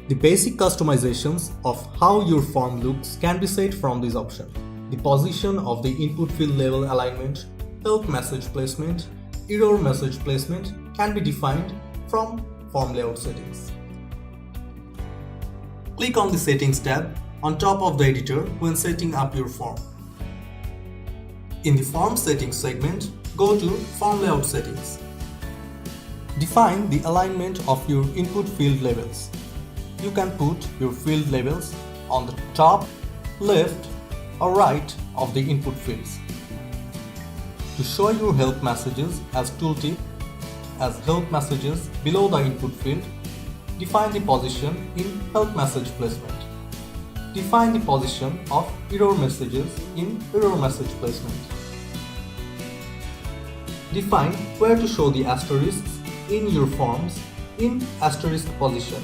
The basic customizations of how your form looks can be set from this option. The position of the input field label alignment, help message placement, error message placement can be defined from Form Layout Settings. Click on the Settings tab on top of the editor when setting up your form. In the Form Settings segment, go to Form Layout Settings. Define the alignment of your input field labels. You can put your field labels on the top, left, or right of the input fields. To show your help messages as tooltip, as help messages below the input field, define the position in help message placement. Define the position of error messages in error message placement. Define where to show the asterisks in your forms in Asterisk Position.